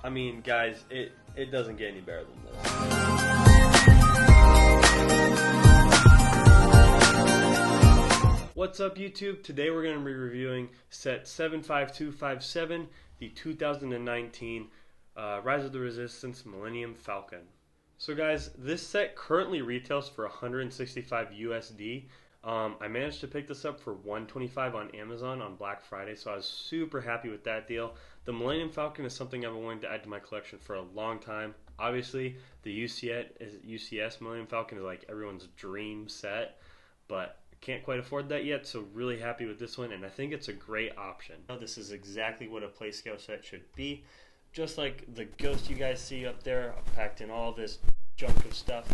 I mean, guys, it doesn't get any better than this. What's up, YouTube? Today we're going to be reviewing set 75257, the 2019 Rise of the Resistance Millennium Falcon. So guys, this set currently retails for 165 USD. I managed to pick this up for 125 on Amazon on Black Friday, so I was super happy with that deal. The Millennium Falcon is something I've been wanting to add to my collection for a long time. Obviously, the UCS Millennium Falcon is like everyone's dream set, but can't quite afford that yet, so really happy with this one, and I think it's a great option. This is exactly what a play scale set should be. Just like the Ghost you guys see up there, I've packed in all this junk of stuff.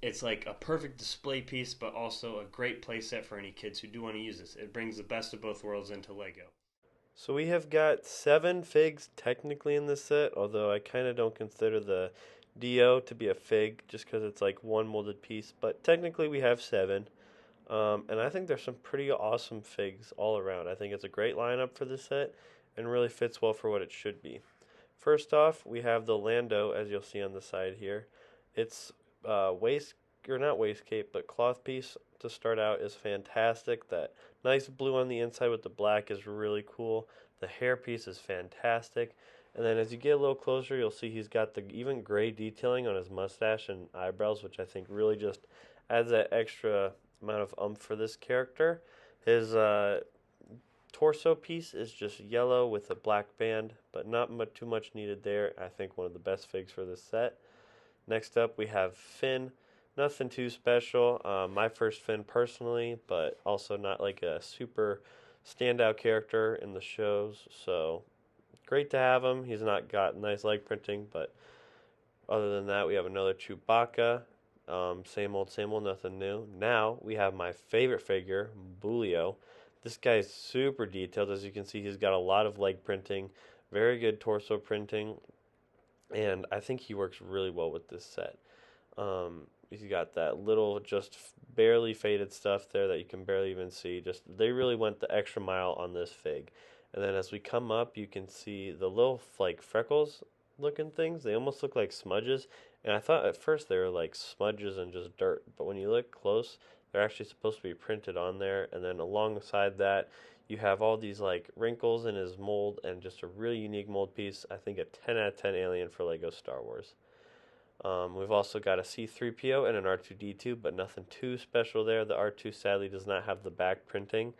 It's like a perfect display piece, but also a great play set for any kids who do want to use this. It brings the best of both worlds into LEGO. So we have got 7 figs technically in this set, although I kind of don't consider the Dio to be a fig just because it's like one molded piece, but technically we have 7. And I think there's some pretty awesome figs all around. I think it's a great lineup for this set and really fits well for what it should be. First off, we have the Lando, as you'll see on the side here. It's not waist cape, but cloth piece to start out is fantastic. That nice blue on the inside with the black is really cool. The hair piece is fantastic. And then as you get a little closer, you'll see he's got the even gray detailing on his mustache and eyebrows, which I think really just adds that extra amount of oomph for this character. His torso piece is just yellow with a black band, but not too much needed there. I think one of the best figs for this set. Next up we have Finn. Nothing too special. My first Finn personally, but also not like a super standout character in the shows, so great to have him. He's not got nice leg printing, but other than that we have another Chewbacca. Same old, nothing new. Now we have my favorite figure, Bulio. This guy's super detailed. As you can see, he's got a lot of leg printing, very good torso printing, and I think he works really well with this set. He's got that little just barely faded stuff there that you can barely even see. Just they really went the extra mile on this fig. And then as we come up, you can see the little like freckles looking things. They almost look like smudges. And I thought at first they were like smudges and just dirt, but when you look close, they're actually supposed to be printed on there. And then alongside that, you have all these like wrinkles in his mold and just a really unique mold piece. I think a 10 out of 10 alien for LEGO Star Wars. We've also got a C-3PO and an R2-D2, but nothing too special there. The R2 sadly does not have the back printing,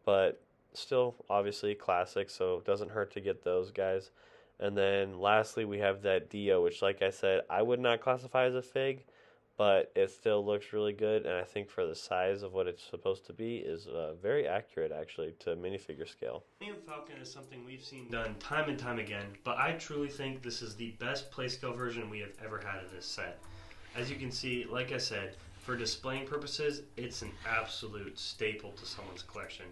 but still obviously classic, so it doesn't hurt to get those guys. And then lastly we have that Dio, which like I said, I would not classify as a fig, but it still looks really good, and I think for the size of what it's supposed to be is very accurate actually to minifigure scale. Millennium Falcon is something we've seen done time and time again, but I truly think this is the best play scale version we have ever had of this set. As you can see, like I said, for displaying purposes, it's an absolute staple to someone's collection.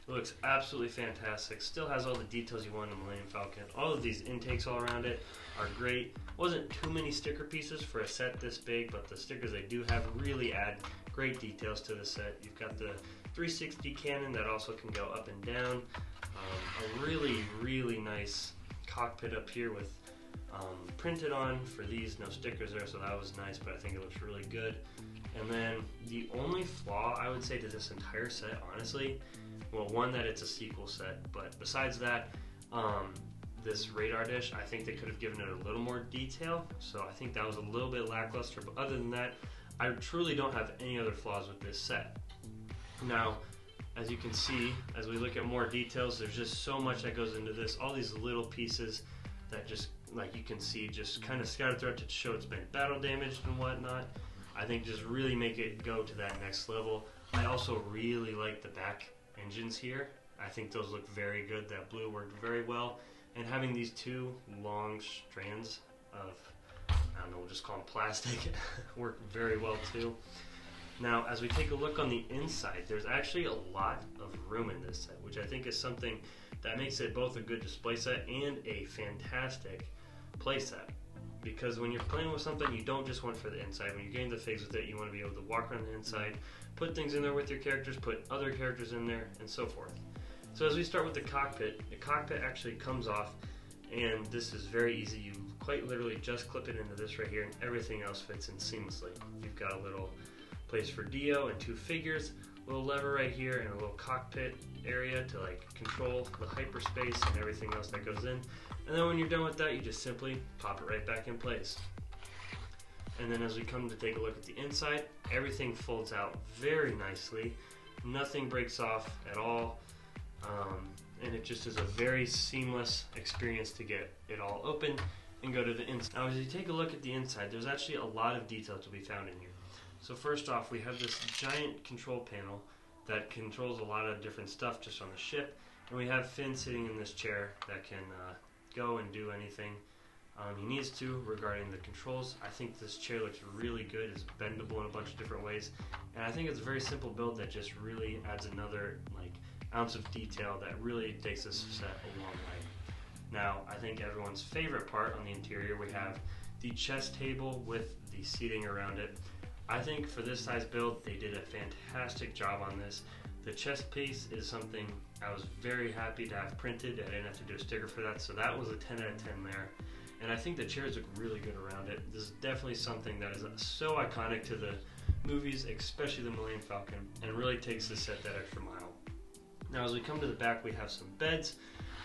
It looks absolutely fantastic. Still has all the details you want in the Millennium Falcon. All of these intakes all around it are great. Wasn't too many sticker pieces for a set this big, but the stickers they do have really add great details to the set. You've got the 360 cannon that also can go up and down. A really nice cockpit up here with printed on for these, no stickers there, so that was nice, but I think it looks really good. And then the only flaw I would say to this entire set, honestly, well, one, that it's a sequel set, but besides that, this radar dish, I think they could have given it a little more detail, so I think that was a little bit lackluster, but other than that, I truly don't have any other flaws with this set. Now, as you can see, as we look at more details, there's just so much that goes into this, all these little pieces that just, like you can see, just kind of scattered throughout to show it's been battle damaged and whatnot. I think just really make it go to that next level. I also really like the back engines here. I think those look very good. That blue worked very well, and having these two long strands of, I don't know, we'll just call them plastic, work very well too. Now as we take a look on the inside, there's actually a lot of room in this set, which I think is something that makes it both a good display set and a fantastic play set. Because when you're playing with something, you don't just want it for the inside. When you're getting the figs with it, you want to be able to walk around the inside, put things in there with your characters, put other characters in there, and so forth. So as we start with the cockpit actually comes off and this is very easy. You quite literally just clip it into this right here, and everything else fits in seamlessly. You've got a little place for Dio and 2 figures, a little lever right here, and a little cockpit area to like control the hyperspace and everything else that goes in. And then when you're done with that, you just simply pop it right back in place. And then as we come to take a look at the inside, everything folds out very nicely. Nothing breaks off at all. And it just is a very seamless experience to get it all open and go to the inside. Now as you take a look at the inside, there's actually a lot of detail to be found in here. So first off, we have this giant control panel that controls a lot of different stuff just on the ship. And we have Finn sitting in this chair that can go and do anything he needs to regarding the controls. I think this chair looks really good. It's bendable in a bunch of different ways. And I think it's a very simple build that just really adds another ounce of detail that really takes this set a long way. Now, I think everyone's favorite part on the interior, we have the chess table with the seating around it. I think for this size build, they did a fantastic job on this. The chest piece is something I was very happy to have printed. I didn't have to do a sticker for that, so that was a 10 out of 10 there. And I think the chairs look really good around it. This is definitely something that is so iconic to the movies, especially the Millennium Falcon, and really takes the set that extra mile. Now as we come to the back, we have some beds,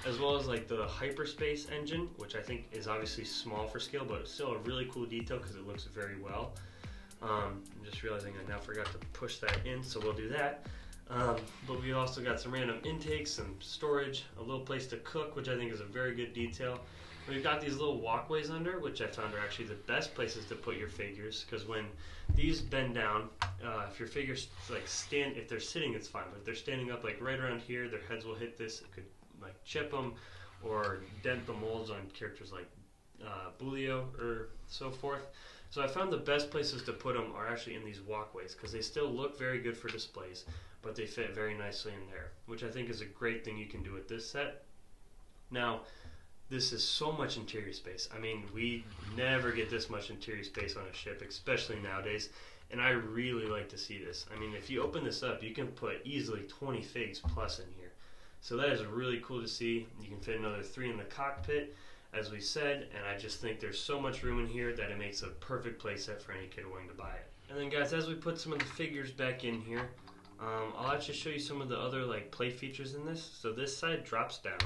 as well as the hyperspace engine, which I think is obviously small for scale, but it's still a really cool detail because it looks very well. I'm just realizing I now forgot to push that in, so we'll do that. But we also got some random intakes, some storage, a little place to cook, which I think is a very good detail. We've got these little walkways under, which I found are actually the best places to put your figures, because when these bend down, if your figures if they're sitting, it's fine, but if they're standing up right around here, their heads will hit this. It could chip them or dent the molds on characters like Bulio or so forth. So I found the best places to put them are actually in these walkways, because they still look very good for displays, but they fit very nicely in there, which I think is a great thing you can do with this set. Now, this is so much interior space. I mean, we never get this much interior space on a ship, especially nowadays, and I really like to see this. I mean, if you open this up, you can put easily 20 figs plus in here. So that is really cool to see. You can fit another 3 in the cockpit, as we said, and I just think there's so much room in here that it makes a perfect playset for any kid wanting to buy it. And then guys, as we put some of the figures back in here, I'll actually show you some of the other play features in this. So this side drops down,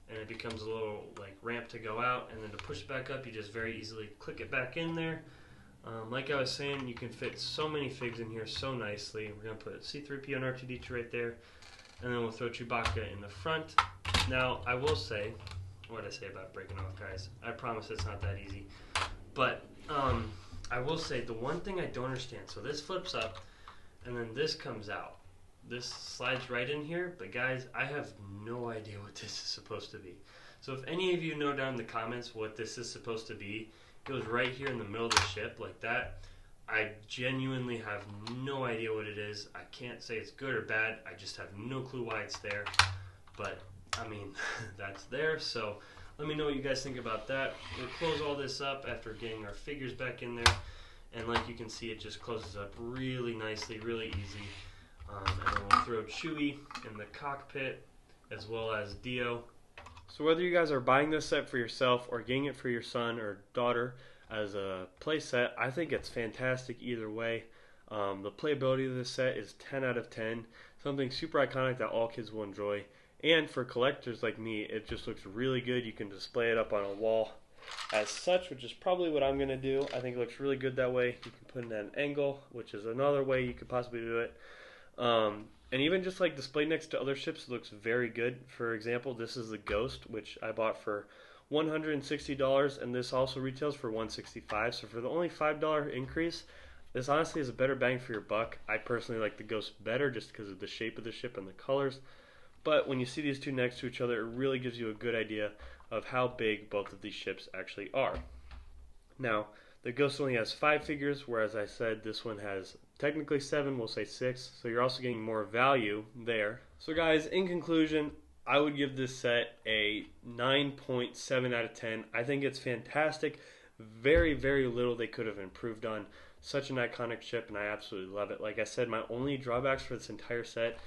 and it becomes a little ramp to go out, and then to push back up, you just very easily click it back in there. Like I was saying, you can fit so many figs in here so nicely. We're going to put C-3PO and R2-D2 right there, and then we'll throw Chewbacca in the front. Now, I will say, what did I say about breaking off, guys? I promise it's not that easy. But I will say, the one thing I don't understand, so this flips up, and then this comes out. This slides right in here, but guys, I have no idea what this is supposed to be. So if any of you know down in the comments what this is supposed to be, it goes right here in the middle of the ship like that. I genuinely have no idea what it is. I can't say it's good or bad. I just have no clue why it's there. But, I mean, that's there. So let me know what you guys think about that. We'll close all this up after getting our figures back in there. And like you can see, it just closes up really nicely, really easy. And then we'll throw Chewie in the cockpit, as well as Dio. So whether you guys are buying this set for yourself or getting it for your son or daughter as a play set, I think it's fantastic either way. The playability of this set is 10 out of 10. Something super iconic that all kids will enjoy. And for collectors like me, it just looks really good. You can display it up on a wall as such, which is probably what I'm going to do. I think it looks really good that way. You can put it at an angle, which is another way you could possibly do it. And even just displayed next to other ships, it looks very good. For example, this is the Ghost, which I bought for $160, and this also retails for $165. So for the only $5 increase, this honestly is a better bang for your buck. I personally like the Ghost better just because of the shape of the ship and the colors. But when you see these two next to each other, it really gives you a good idea of how big both of these ships actually are. Now, the Ghost only has 5 figures, whereas I said this one has technically 7, we'll say 6, so you're also getting more value there. So guys, in conclusion, I would give this set a 9.7 out of 10. I think it's fantastic. Very, very little they could have improved on. Such an iconic ship, and I absolutely love it. Like I said, my only drawbacks for this entire set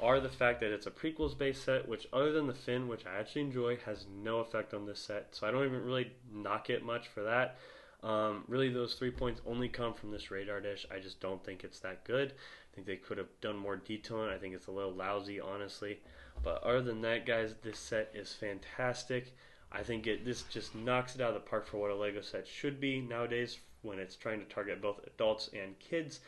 are the fact that it's a prequels based set, which other than the fin, which I actually enjoy, has no effect on this set. So I don't even really knock it much for that. Really, those 3 points only come from this radar dish. I just don't think it's that good. I think they could have done more detail in it. I think it's a little lousy, honestly. But other than that, guys, this set is fantastic. I think this just knocks it out of the park for what a Lego set should be nowadays when it's trying to target both adults and kids.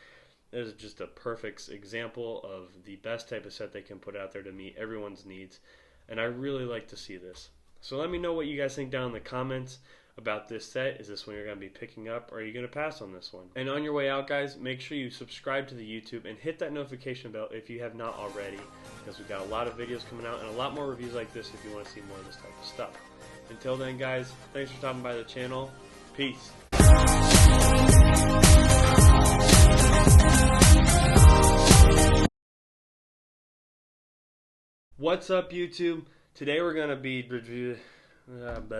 This is just a perfect example of the best type of set they can put out there to meet everyone's needs. And I really like to see this. So let me know what you guys think down in the comments about this set. Is this one you're going to be picking up, or are you going to pass on this one? And on your way out, guys, make sure you subscribe to the YouTube and hit that notification bell if you have not already, because we've got a lot of videos coming out and a lot more reviews like this if you want to see more of this type of stuff. Until then, guys, thanks for stopping by the channel. Peace. What's up, YouTube? Today we're going to be reviewing... And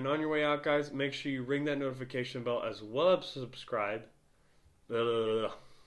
on your way out, guys, make sure you ring that notification bell as well as subscribe.